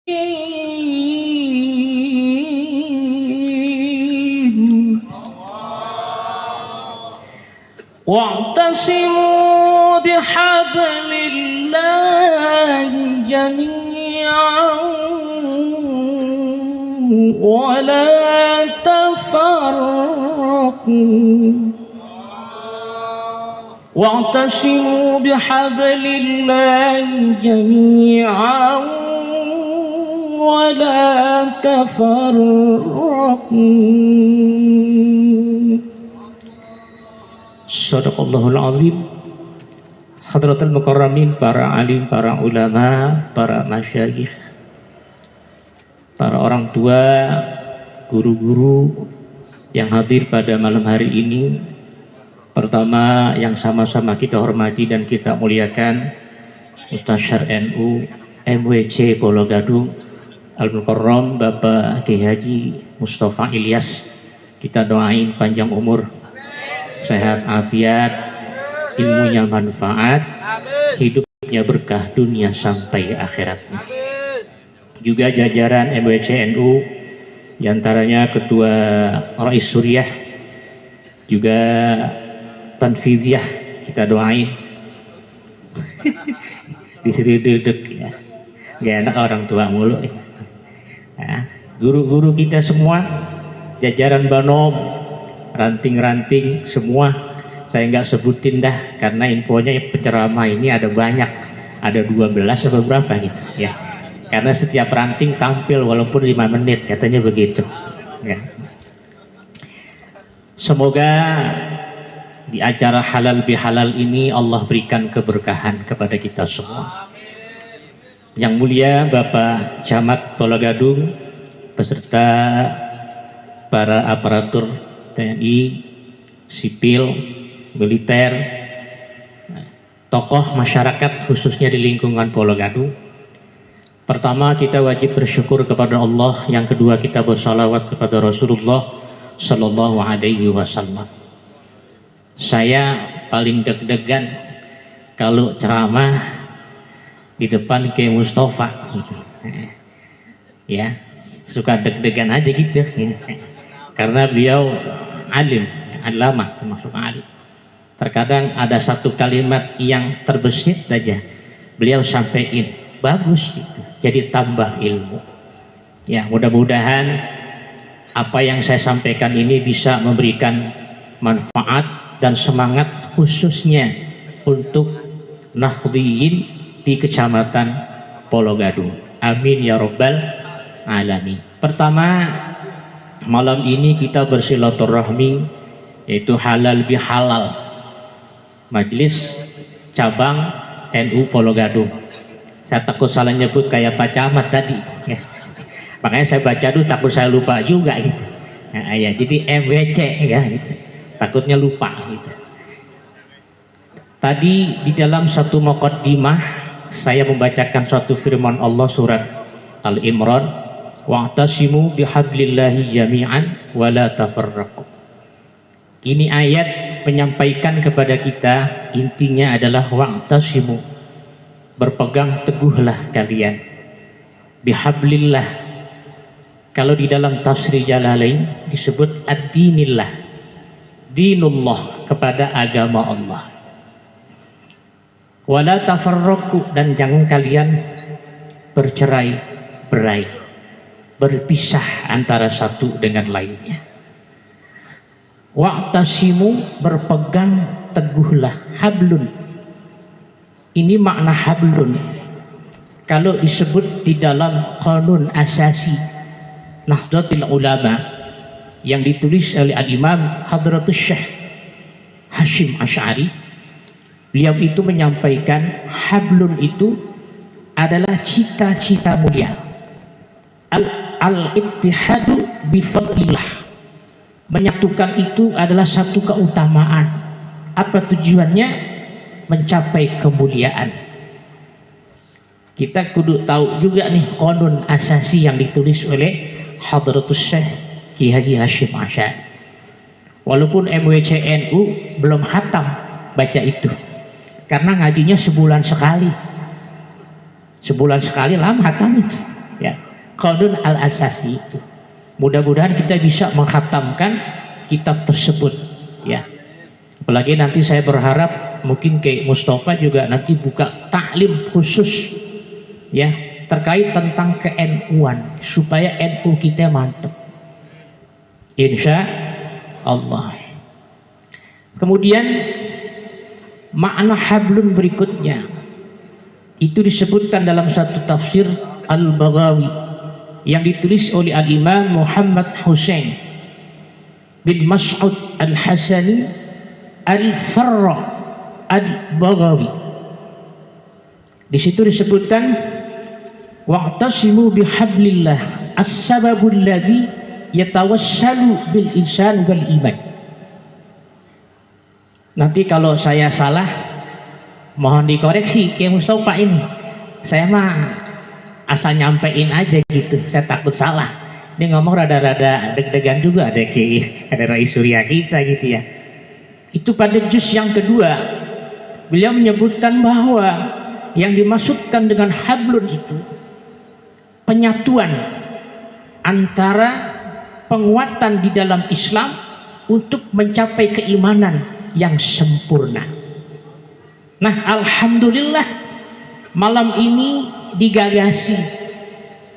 واعتصموا بحبل الله جميعا ولا تفرقوا واعتصموا بحبل الله جميعا ولا تفرقوا. Shadaqallahul Azim. Hadratul Mukarramin, para alim, para ulama, para masyayikh, para orang tua, guru-guru yang hadir pada malam hari ini. Pertama yang sama-sama kita hormati dan kita muliakan Mustasyar NU MWC Pulau Gadung Al-Mukarram Bapak Kiai Haji Mustafa Ilyas. Kita doain panjang umur, sehat afiat, ilmunya manfaat, hidupnya berkah dunia sampai akhiratnya. Juga jajaran MWC NU, diantaranya Ketua Rais Suriah, juga Tanfiziyah, kita doain. Disuruh duduk ya, gak enak orang tua mulu. Nah, guru-guru kita semua, jajaran Banom, ranting-ranting semua, saya nggak sebutin dah karena infonya penceramah ini ada banyak, ada 12 atau berapa gitu ya, karena setiap ranting tampil walaupun 5 menit katanya begitu ya. Semoga di acara halal bihalal ini Allah berikan keberkahan kepada kita semua. Yang mulia Bapak Camat Pulau Gadung beserta para aparatur TNI, sipil, militer, tokoh masyarakat khususnya di lingkungan Pulau Gadung. Pertama, kita wajib bersyukur kepada Allah. Yang kedua, kita bersalawat kepada Rasulullah Sallallahu Alaihi Wasallam. Saya paling deg-degan kalau ceramah di depan Kiai Mustafa, ya suka deg-degan aja gitu, ya. Karena beliau alim, alama termasuk alim. Terkadang ada satu kalimat yang terbesit saja beliau sampaikan, bagus gitu, jadi tambah ilmu. Ya, mudah-mudahan apa yang saya sampaikan ini bisa memberikan manfaat dan semangat khususnya untuk Nahdliyin di Kecamatan Pulau Gadung. Amin ya Rabbal Alamin. Pertama, malam ini kita bersilaturahmi, yaitu halal bihalal, Majelis Cabang NU Pulau Gadung. Saya takut salah nyebut kayak Pak Camat tadi ya. Makanya saya baca dulu, takut saya lupa juga gitu. Nah, ya, jadi MWC ya gitu. Takutnya lupa gitu. Tadi di dalam satu muqaddimah saya membacakan suatu firman Allah surat Al-Imran, wa'tasimu bihablillahi jami'an wa la tafarraqu. Ini ayat menyampaikan kepada kita, intinya adalah wa'tasimu, berpegang teguhlah kalian bihablillah. Kalau di dalam tafsir Jalalain disebut ad-dinillah, dinullah, kepada agama Allah. Wala tafarraqu, dan jangan kalian bercerai-berai, berpisah antara satu dengan lainnya. Wa'tasimu, berpegang teguhlah, hablun. Ini makna hablun. Kalau disebut di dalam qanun asasi Nahdlatul Ulama yang ditulis oleh Al-Imam Hadratus Syekh Hashim Asy'ari, beliau itu menyampaikan hablun itu adalah cita-cita mulia. Al-ittihadu bifadlillah, menyatukan itu adalah satu keutamaan. Apa tujuannya? Mencapai kemuliaan. Kita kudu tahu juga nih qanun asasi yang ditulis oleh Hadratus Syekh Kiai Haji Hashim Asy'ari. Walaupun MWC NU belum khatam baca itu, karena ngajinya sebulan sekali lama khatam itu Ya, Qanun al-Asasi itu. Mudah-mudahan kita bisa menghatamkan kitab tersebut, ya. Apalagi nanti saya berharap mungkin kayak Mustafa juga nanti buka taklim khusus, ya, terkait tentang ke-NU-an supaya NU kita mantap. Insya Allah. Kemudian makna hablun berikutnya itu disebutkan dalam satu tafsir Al-Baghawi yang ditulis oleh Al-Imam Muhammad Husain bin Mas'ud Al-Hasani Al-Farra Al-Baghawi. Di situ disebutkan wa'tasimu bihablillah as-sababul ladzi yatawassalu bil insan wal iman. Nanti kalau saya salah mohon dikoreksi kayak Mustafa ini. Saya mah asal nyampein aja gitu, saya takut salah. Dia ngomong rada-rada deg-degan juga, ada Rai Surya kita gitu ya. Itu pada juz yang kedua beliau menyebutkan bahwa yang dimaksudkan dengan hablun itu penyatuan antara penguatan di dalam Islam untuk mencapai keimanan yang sempurna. Nah, alhamdulillah malam ini digagasi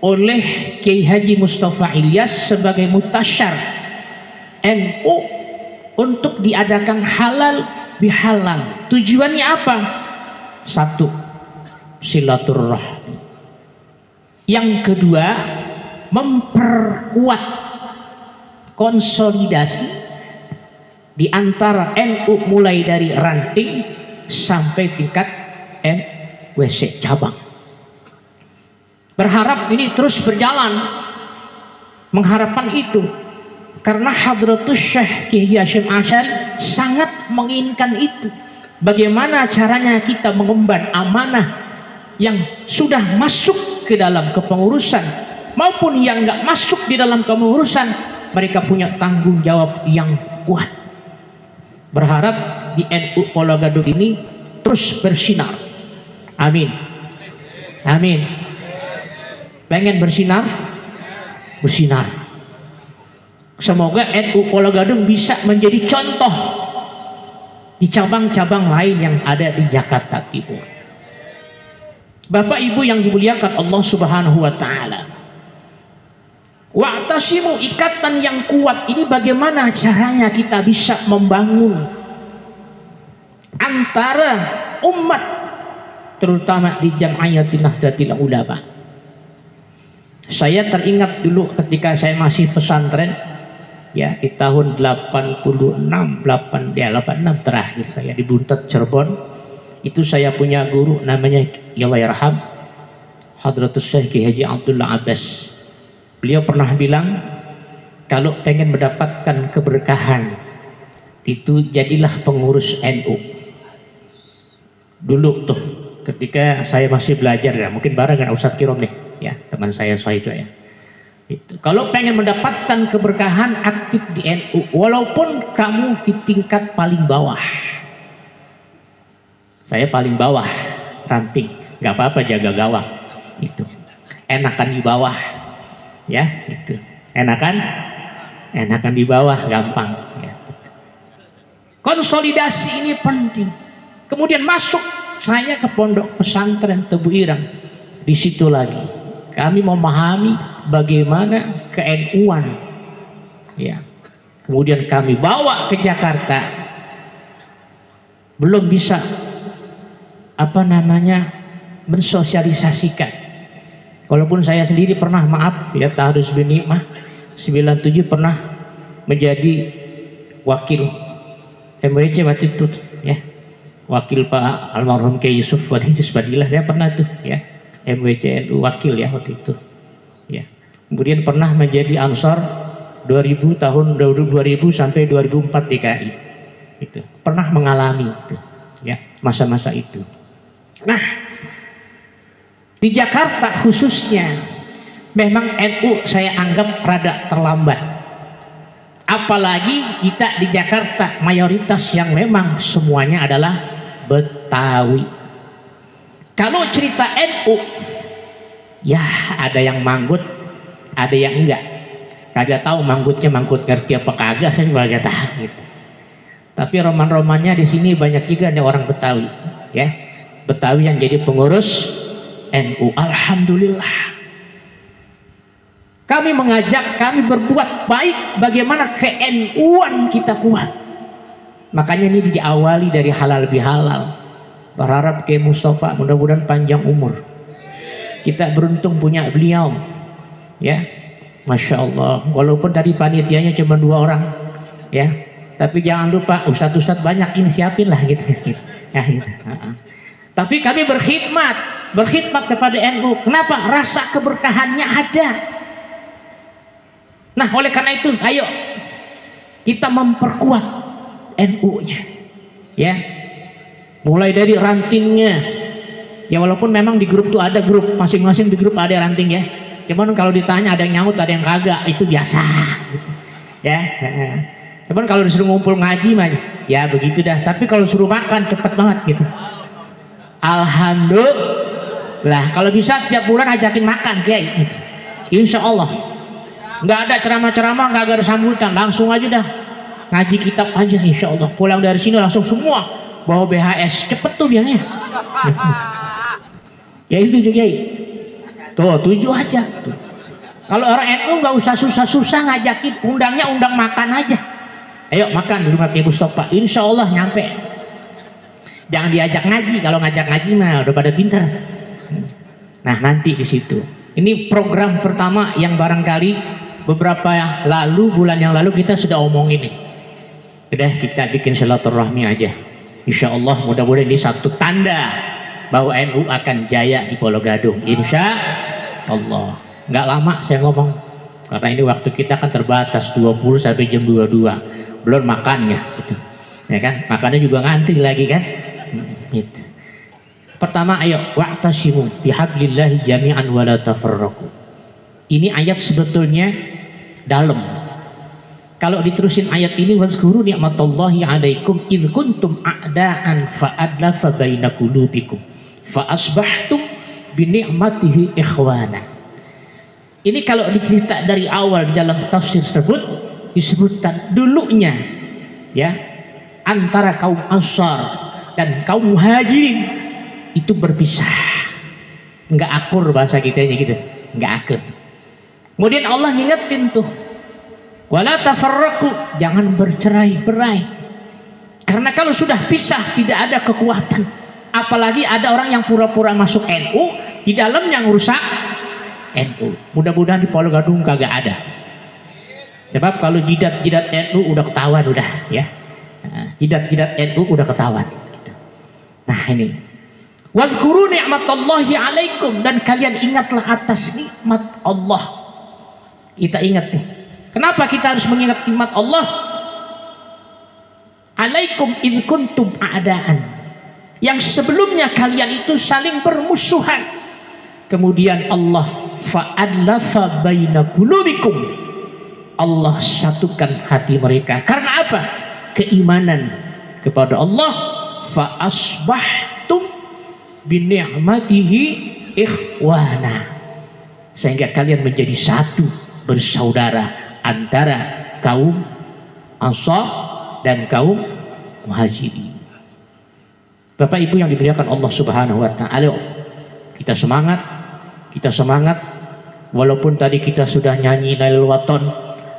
oleh Kiai Haji Mustafa Ilyas sebagai mutasyar NU untuk diadakan halal bihalal. Tujuannya apa? Satu, silaturahmi. Yang kedua, memperkuat konsolidasi di antara NU mulai dari ranting sampai tingkat MWC cabang. Berharap ini terus berjalan, mengharapkan itu karena Hadratus Syekh Kiai Hasyim Asy'ari sangat menginginkan itu. Bagaimana caranya kita mengemban amanah yang sudah masuk ke dalam kepengurusan maupun yang nggak masuk di dalam kepengurusan, mereka punya tanggung jawab yang kuat. Berharap di NU Pulau Gadung ini terus bersinar. Amin. Amin. Pengen bersinar? Bersinar. Semoga NU Pulau Gadung bisa menjadi contoh di cabang-cabang lain yang ada di Jakarta Timur. Bapak Ibu yang dimuliakan Allah Subhanahu wa taala. Wa'tasimu, ikatan yang kuat ini bagaimana caranya kita bisa membangun antara umat terutama di Jam'iyatin Nahdlatul Ulama. Saya teringat dulu ketika saya masih pesantren ya di tahun 86 terakhir saya di Buntet Cirebon. Itu saya punya guru namanya Yallahyarham Hadratus Syekh Haji Abdullah Abbas. Beliau pernah bilang kalau pengen mendapatkan keberkahan itu jadilah pengurus NU. Dulu tuh ketika saya masih belajar ya, mungkin bareng dengan Ustadz Kirom nih ya, teman saya Soejo ya. Itu. Kalau pengen mendapatkan keberkahan aktif di NU walaupun kamu di tingkat paling bawah. Saya paling bawah ranting, nggak apa-apa jaga gawang itu. Enakan di bawah ya gitu. Enakan di bawah gampang ya. Konsolidasi ini penting. Kemudian masuk saya ke pondok pesantren Tebu Irang. Di situ lagi kami memahami bagaimana ke-NU-an ya. Kemudian kami bawa ke Jakarta. Belum bisa mensosialisasikan. Walaupun saya sendiri pernah, maaf ya, taharus bin nikmah 97 pernah menjadi wakil MWC waktu itu ya, wakil Pak almarhum Kiai Yusuf Fadilah, saya pernah tuh ya MWC NU wakil ya waktu itu ya. Kemudian pernah menjadi Ansor 2000 tahun 2000 sampai 2004 DKI itu, pernah mengalami itu ya masa-masa itu. Nah, di Jakarta khususnya memang NU saya anggap rada terlambat. Apalagi kita di Jakarta mayoritas yang memang semuanya adalah Betawi. Kalau cerita NU Ya ada yang manggut, ada yang enggak. Kagak tahu manggutnya manggut ngerti apa kagak, saya juga kagak tahu gitu. Tapi roman-romannya di sini banyak juga nih orang Betawi, ya. Betawi yang jadi pengurus NU. Alhamdulillah. Kami mengajak, kami berbuat baik bagaimana ke-NU-an kita kuat. Makanya ini diawali dari halal bihalal. Berharap ke Mustafa mudah-mudahan panjang umur. Kita beruntung punya beliau, ya, masya Allah. Walaupun tadi panitianya cuma 2 orang, ya, tapi jangan lupa ustadz banyak ini siapin lah gitu. Ya, gitu. Tapi kami berkhidmat kepada NU. Kenapa? Rasa keberkahannya ada. Nah, oleh karena itu, ayo kita memperkuat NU-nya, ya. Mulai dari rantingnya. Ya walaupun memang di grup tuh ada grup, masing-masing di grup ada ranting ya. Cuman kalau ditanya ada yang nyaut, ada yang kagak, itu biasa. Ya. Cuman kalau disuruh ngumpul ngaji mah, ya begitu dah. Tapi kalau suruh makan cepet banget gitu. Alhamdulillah. Kalau bisa tiap bulan ajakin makan, Kiai. Insya Allah. Nggak ada ceramah-ceramah, nggak ada sambutan, langsung aja dah ngaji kitab aja. Insya Allah. Pulang dari sini langsung semua bawa BHS, cepet tuh biasanya. Ya itu juga, tuh 7 aja. Kalau orang NU nggak usah susah-susah ngajakin, undangnya undang makan aja. Ayo makan di rumah Ibu Mustafa, insya Allah nyampe. Jangan diajak ngaji, kalau ngajak ngaji mah udah pada pintar. Nah nanti di situ. Ini program pertama yang barangkali beberapa bulan yang lalu kita sudah omongin nih. Udah kita bikin silaturahmi aja. Insya Allah mudah-mudahan ini satu tanda bahwa NU akan jaya di Pulau Gadung, insya Allah. Nggak lama saya ngomong, karena ini waktu kita kan terbatas 20 sampai jam 22, belum makannya gitu. Ya kan, makannya juga ngantri lagi kan gitu. Pertama, ayo wa'tasimu bihablillahi jami'an wa la tafarraqu. Ini ayat sebetulnya dalam. Kalau diterusin ayat ini, wazkuru ni'matallahi 'alaikum id kuntum a'da'an fa'adlafa baina qulubikum fa asbahtum bi ni'matihi ikhwana. Ini kalau dicerita dari awal dalam tafsir tersebut disebutkan dulunya, ya, antara kaum Ansar dan kaum Muhajirin itu berpisah, nggak akur bahasa kitanya gitu, nggak akur. Kemudian Allah ngingetin tuh, wala tafarraqu, jangan bercerai-berai. Karena kalau sudah pisah tidak ada kekuatan. Apalagi ada orang yang pura-pura masuk NU, di dalamnya ngerusak NU. Mudah-mudahan di Pulau Gadung kagak ada. Sebab kalau jidat-jidat NU udah ketahuan udah, ya. Jidat-jidat NU udah ketahuan. Gitu. Nah ini. Wazkuru ni'matallahi 'alaikum, dan kalian ingatlah atas nikmat Allah. Kita ingat nih. Kenapa kita harus mengingat nikmat Allah? Alaikum in kuntum a'daan. Yang sebelumnya kalian itu saling bermusuhan. Kemudian Allah fa'adlafa baina qulubikum. Allah satukan hati mereka. Karena apa? Keimanan kepada Allah. Fa asbahtum bi ni'matihi ikhwana. Sehingga kalian menjadi satu, bersaudara antara kaum Ansar dan kaum Muhajirin. Bapak Ibu yang dimuliakan Allah Subhanahu wa taala, kita semangat, walaupun tadi kita sudah nyanyi Lailul Waton,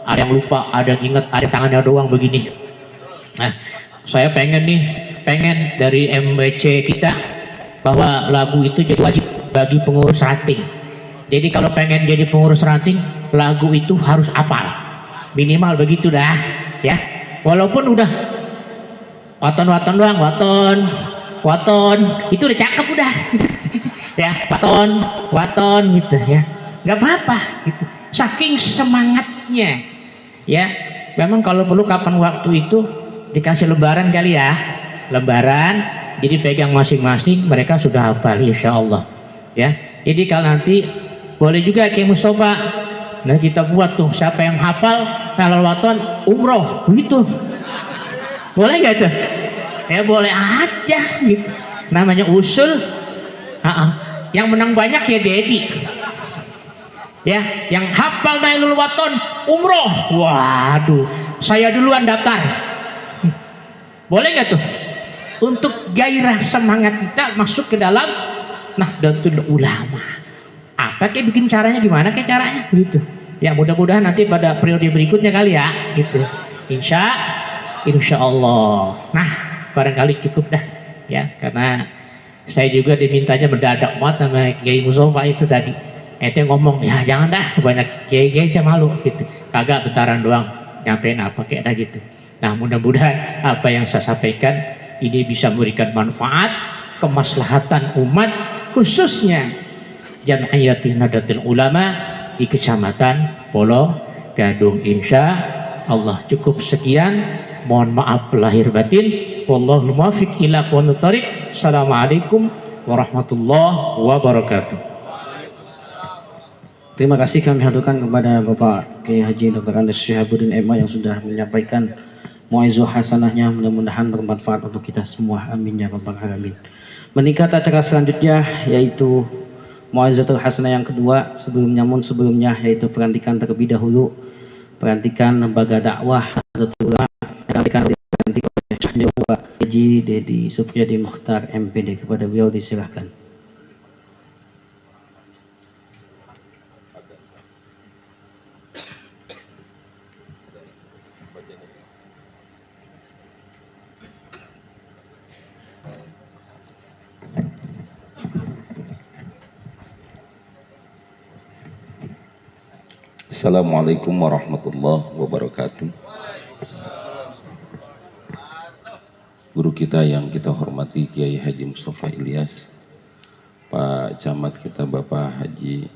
ada yang lupa, ada yang ingat, ada tangannya doang begini. Nah, saya pengen dari MWC kita bahwa lagu itu jadi wajib bagi pengurus ranting. Jadi kalau pengen jadi pengurus ranting, lagu itu harus hafal, minimal begitu dah, ya. Walaupun udah waton doang, waton itu udah cakep udah. Ya, waton gitu ya, nggak apa-apa gitu. Saking semangatnya, ya. Memang kalau perlu kapan waktu itu dikasih lembaran kali ya, lembaran, jadi pegang masing-masing, mereka sudah hafal insya Allah, ya. Jadi kalau nanti boleh juga kayak Mustafa, nah kita buat tuh siapa yang hafal Lailul Waton umroh begitu, boleh nggak tuh? Ya boleh aja gitu, namanya usul. Yang menang banyak ya Dedi. ya, yang hafal Nailul Waton umroh, waduh, saya duluan daftar. Boleh nggak tuh? Untuk gairah semangat kita masuk ke dalam Nahdlatul Ulama. Apa kayak bikin caranya, gimana kayak caranya gitu. Ya mudah-mudahan nanti pada periode berikutnya kali ya gitu. Insya Allah. Nah barangkali cukup dah ya, karena saya juga dimintanya mendadak banget sama Kiai Mustafa itu tadi. Itu ngomong ya jangan dah, banyak kiai-kiai saya malu gitu. Kagak bentaran doang nyampein apa kayak dah gitu. Nah mudah-mudahan apa yang saya sampaikan ini bisa memberikan manfaat, kemaslahatan umat, khususnya Jam'iyatul Nahdlatul Ulama di Kecamatan Polo Gadung. Insya Allah cukup sekian. Mohon maaf lahir batin. Wallahul muwaffiq ila aqwamit thoriq. Assalamualaikum warahmatullahi wabarakatuh. Terima kasih kami haturkan kepada Bapak Kiai Haji Dr. Andes Syihabuddin MA yang sudah menyampaikan muaizzah hasanahnya, mudah-mudahan bermanfaat untuk kita semua. Amin ya rabbal alamin. Meningkat acara selanjutnya yaitu muaizzatul hasanah yang kedua, sebelumnya yaitu pelantikan terlebih dahulu, pelantikan lembaga dakwah Nahdlatul Ulama, pelantikan oleh Syekh Bapak Haji Dedi Supriyadi Mukhtar MPD. Kepada beliau disilahkan. Assalamualaikum warahmatullahi wabarakatuh. Guru kita yang kita hormati Kiai Haji Mustafa Ilyas, Pak Camat kita Bapak Haji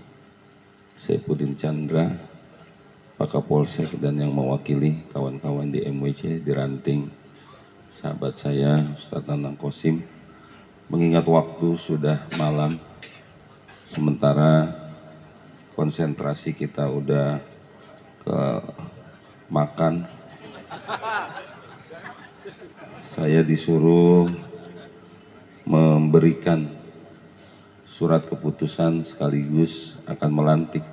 Saifuddin Chandra, Pak Kapolsek dan yang mewakili kawan-kawan di MWC di Ranting, sahabat saya Ustadz Nanang Kosim. Mengingat waktu sudah malam, sementara konsentrasi kita udah ke makan, saya disuruh memberikan surat keputusan sekaligus akan melantik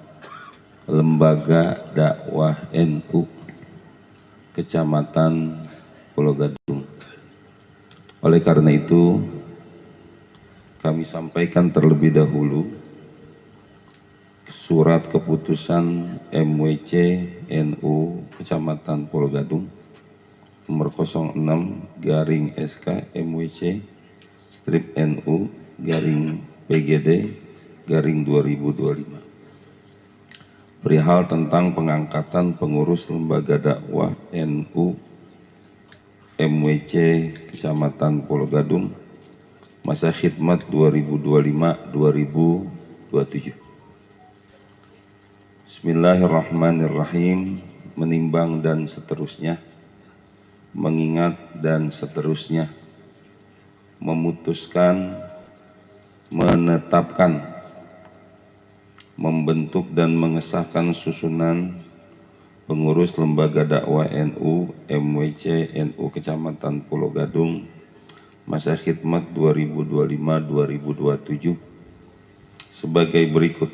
lembaga dakwah NU Kecamatan Pulau Gadung. Oleh karena itu kami sampaikan terlebih dahulu surat keputusan MWC NU Kecamatan Pulau Gadung nomor 06/SK MWC strip NU garing PGD garing 2025 perihal tentang pengangkatan pengurus lembaga dakwah NU MWC Kecamatan Pulau Gadung masa khidmat 2025-2027. Bismillahirrahmanirrahim. Menimbang dan seterusnya, mengingat dan seterusnya, memutuskan, menetapkan, membentuk dan mengesahkan susunan pengurus lembaga dakwah NU MWC NU Kecamatan Pulau Gadung masa khidmat 2025-2027 sebagai berikut.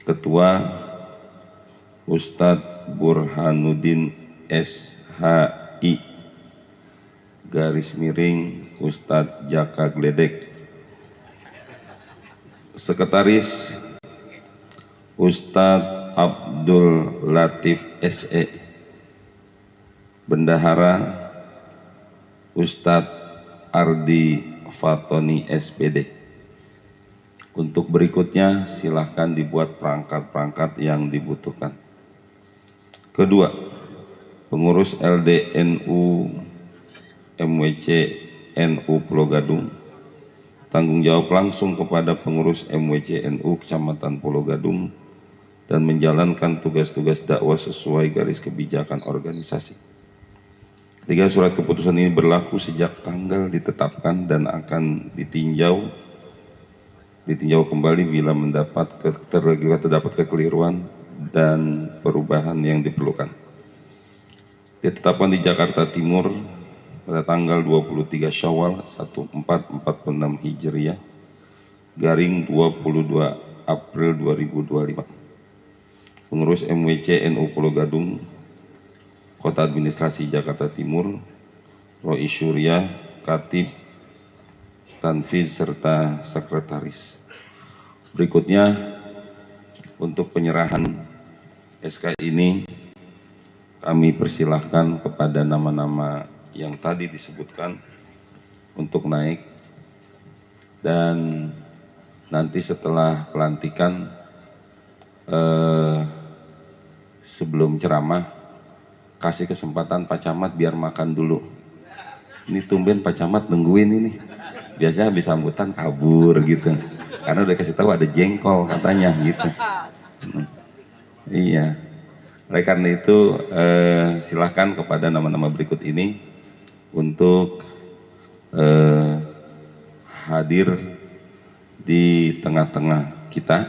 Ketua Ustadz Burhanuddin SHI garis miring Ustadz Jaka Gledek. Sekretaris Ustadz Abdul Latif SE. Bendahara Ustadz Ardi Fatoni SPD. Untuk berikutnya silahkan dibuat perangkat-perangkat yang dibutuhkan. Kedua, pengurus LDNU MWC NU Pulau Gadung, tanggung jawab langsung kepada pengurus MWC NU Kecamatan Pulau Gadung dan menjalankan tugas-tugas dakwah sesuai garis kebijakan organisasi. Ketiga, surat keputusan ini berlaku sejak tanggal ditetapkan dan akan ditinjau kembali bila terdapat kekeliruan dan perubahan yang diperlukan. Ditetapkan di Jakarta Timur pada tanggal 23 Syawal 1446 Hijriah garing 22 April 2025. Pengurus MWC NU Pulau Gadung, Kota Administrasi Jakarta Timur, Rois Syuriah, Katib, Tanfiz, serta Sekretaris. Berikutnya, untuk penyerahan SK ini, kami persilahkan kepada nama-nama yang tadi disebutkan untuk naik, dan nanti setelah pelantikan sebelum ceramah kasih kesempatan Pak Camat biar makan dulu. Ini tumben Pak Camat nungguin ini, biasanya habis sambutan kabur gitu, karena udah kasih tahu ada jengkol katanya gitu. Iya, oleh karena itu silahkan kepada nama-nama berikut ini untuk hadir di tengah-tengah kita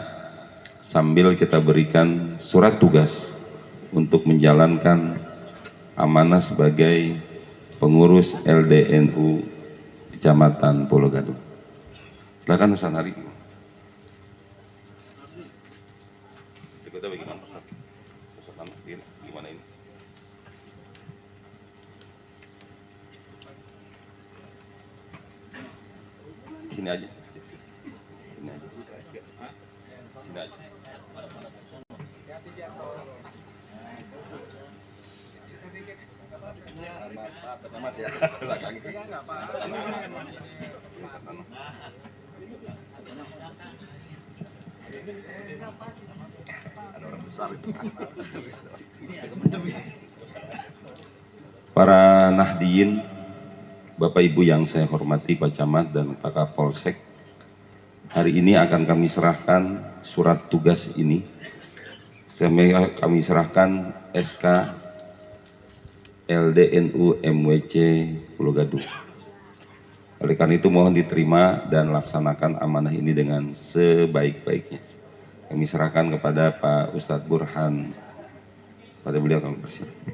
sambil kita berikan surat tugas untuk menjalankan amanah sebagai pengurus LDNU Kecamatan Pulau Gadung. Silakan Ustaz Hari. Kita bagaimana Ustaz? Ustaz Hari gimana ini? Sini aja. Sini aja. Sini aja. Para Nahdiyin, Bapak Ibu yang saya hormati, Pak Camat dan Pak Kapolsek, hari ini akan kami serahkan surat tugas ini. Kami serahkan SK LDNU MWC Pulau Gadung. Oleh karena itu mohon diterima dan laksanakan amanah ini dengan sebaik-baiknya. Kami serahkan kepada Pak Ustadz Burhan. Pada beliau kami persilakan.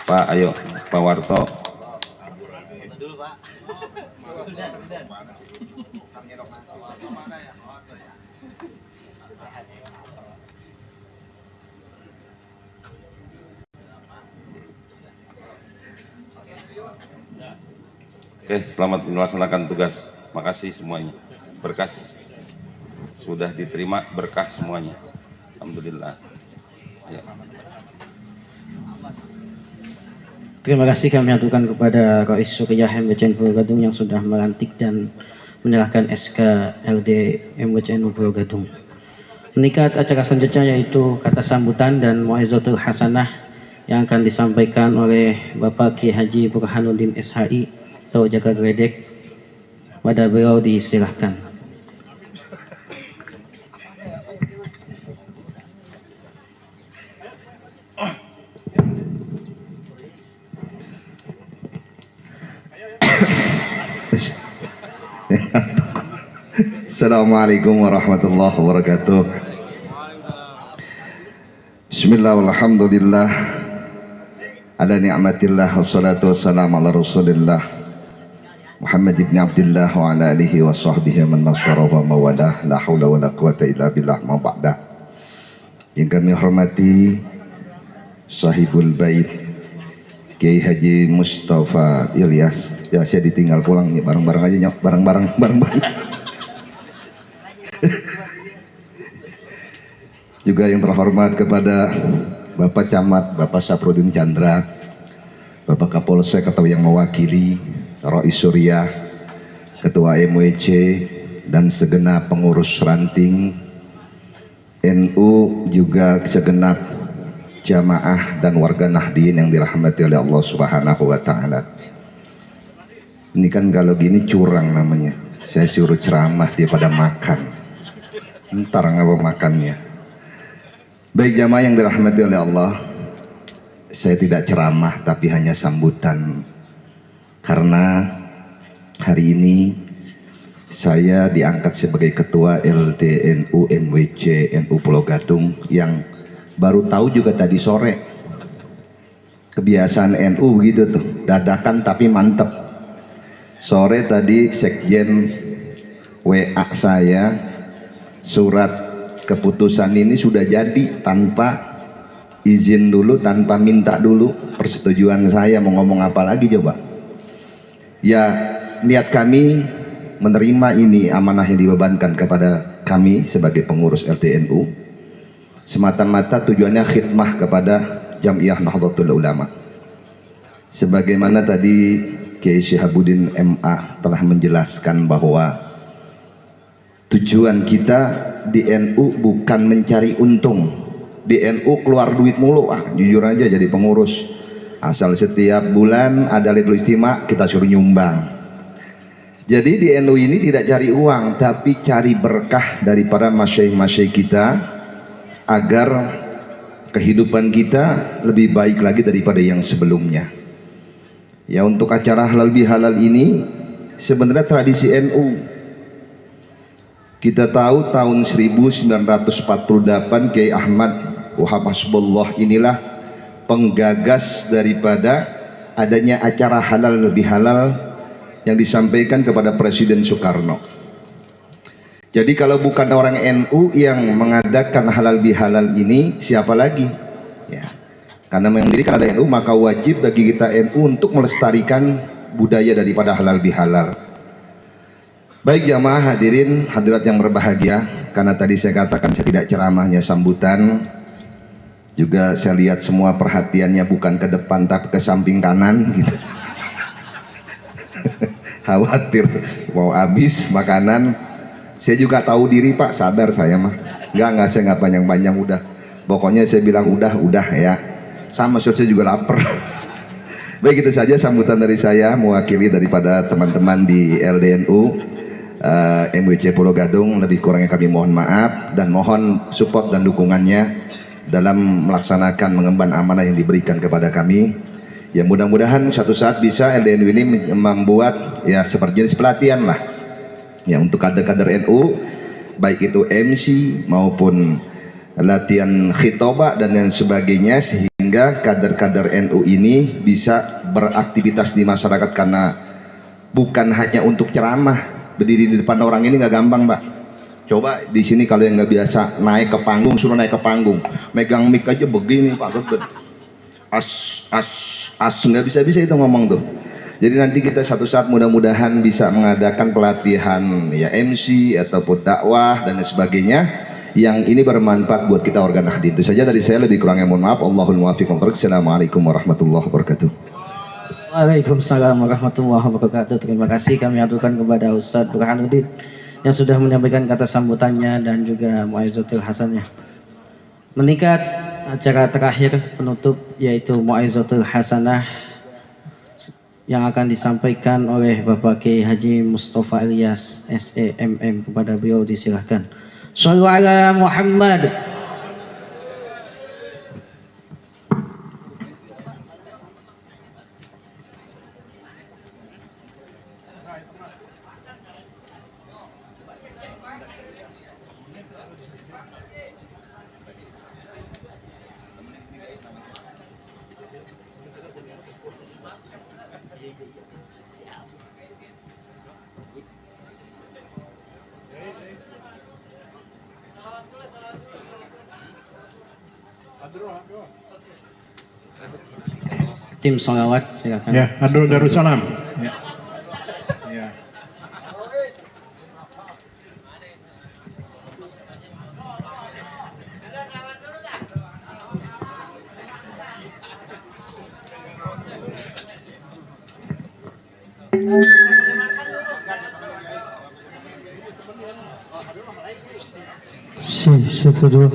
Pak, ayo, Pak Warto. Oke, selamat melaksanakan tugas. Makasih semuanya. Berkas sudah diterima, berkah semuanya. Alhamdulillah. Ya. Terima kasih kami aturkan kepada Rois Syuriah MWC Pulau Gadung yang sudah melantik dan menyerahkan SK LD MWC Pulau Gadung. Meningkat acara selanjutnya yaitu kata sambutan dan Mau'izatul Hasanah yang akan disampaikan oleh Bapak Kiai Haji Burhanuddin SHI atau Jaga Gledek. Pada beliau disilahkan. Assalamualaikum warahmatullahi wabarakatuh. Bismillah walhamdulillah ala ni'matillah wassalatu wassalamu ala rasulillah Muhammad ibn Abdullah wa ala alihi wa sahbihi man nasara wa mawadah, la hawla wa la quwata illa billah ma ba'da. Yang kami hormati sahibul bait Kiai Haji Mustafa Ilyas. Ya, saya ditinggal pulang nih, bareng-bareng aja nyok, bareng-bareng. Juga yang terhormat kepada Bapak Camat, Bapak Saprudin Chandra, Bapak Kapolsek atau yang mewakili, Rois Syuriah, Ketua MWC, dan segenap pengurus ranting NU, juga segenap jamaah dan warga Nahdien yang dirahmati oleh Allah Subhanahu wa Ta'ala. Ini kan kalau gini curang namanya. Saya suruh ceramah dia pada makan. Ntar ngapa makannya. Baik jamaah yang dirahmati oleh Allah, saya tidak ceramah tapi hanya sambutan. Karena hari ini saya diangkat sebagai Ketua LDNU MWC NU Pulau Gadung yang baru tahu juga tadi sore. Kebiasaan NU begitu tuh, dadakan tapi mantep. Sore tadi sekjen WA saya, surat keputusan ini sudah jadi tanpa izin dulu, tanpa minta dulu persetujuan saya. Mau ngomong apa lagi coba? Ya, niat kami menerima ini amanah yang dibebankan kepada kami sebagai pengurus LDNU, semata-mata tujuannya khidmah kepada Jamiah Nahdlatul Ulama. Sebagaimana tadi Kiai Syihabuddin MA telah menjelaskan bahwa tujuan kita di NU bukan mencari untung. Di NU keluar duit mulu, jujur aja jadi pengurus. Asal setiap bulan ada Lailatul Istimewa kita suruh nyumbang. Jadi di NU ini tidak cari uang, tapi cari berkah daripada masyaikh-masyaikh kita agar kehidupan kita lebih baik lagi daripada yang sebelumnya. Ya, untuk acara halal bihalal ini sebenarnya tradisi NU. Kita tahu tahun 1948 Kiai Ahmad Wahab Hasbullah inilah penggagas daripada adanya acara halal bihalal yang disampaikan kepada Presiden Soekarno. Jadi kalau bukan orang NU yang mengadakan halal bihalal ini, siapa lagi? Ya. Karena mendirikan ada NU, maka wajib bagi kita NU untuk melestarikan budaya daripada halal bihalal. Baik jamaah hadirin hadirat yang berbahagia, karena tadi saya katakan saya tidak ceramahnya sambutan, juga saya lihat semua perhatiannya bukan ke depan tapi ke samping kanan gitu. Khawatir mau habis makanan. Saya juga tahu diri Pak, sadar saya mah. Enggak, saya nggak panjang-panjang, udah. Pokoknya saya bilang udah ya. Sama saya juga lapar. Baik, itu saja sambutan dari saya mewakili daripada teman-teman di LDNU MWC Pulau Gadung. Lebih kurangnya kami mohon maaf dan mohon support dan dukungannya dalam melaksanakan mengemban amanah yang diberikan kepada kami. Ya, mudah-mudahan suatu saat bisa LDNU ini membuat ya seperti jenis pelatihan lah ya untuk kader-kader NU, baik itu MC maupun latihan khitobah dan lain sebagainya, sehingga kader-kader NU ini bisa beraktivitas di masyarakat. Karena bukan hanya untuk ceramah, berdiri di depan orang ini nggak gampang Pak. Coba di sini kalau yang nggak biasa naik ke panggung, suruh naik ke panggung, megang mic aja begini Pak, nggak bisa itu ngomong tuh. Jadi nanti kita satu saat mudah-mudahan bisa mengadakan pelatihan ya MC ataupun dakwah dan sebagainya yang ini bermanfaat buat kita organ Nahdien. Itu saja dari saya, lebih kurangnya mohon maaf. Allahul muwaffiq. Assalamualaikum warahmatullahi wabarakatuh. Waalaikumsalam warahmatullahi wabarakatuh. Terima kasih kami aturkan kepada Ustadz Burhanuddin yang sudah menyampaikan kata sambutannya dan juga Mu'aizatul Hasanah. Meningkat acara terakhir penutup yaitu Mu'aizatul Hasanah yang akan disampaikan oleh Bapak Kiai Haji Mustafa Ilyas SEMM. Kepada beliau disilahkan. Shallu ala Muhammad. Tim sholawat silakan. Ya, Hadrul Darussalam. Ya. Ya. Satu dua.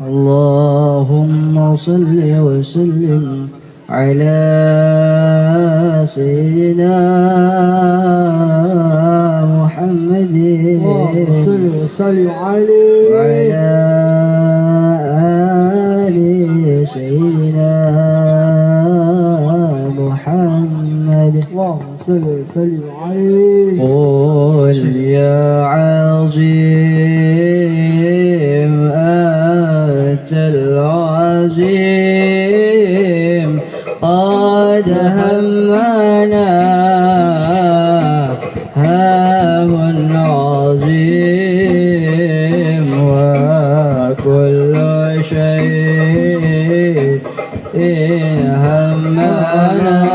اللهم صل وسلم على سيدنا محمد وعلى آل سيدنا محمد قل يا عظيم أنت العظيم قد همنا هم عظيم وكل شيء همنا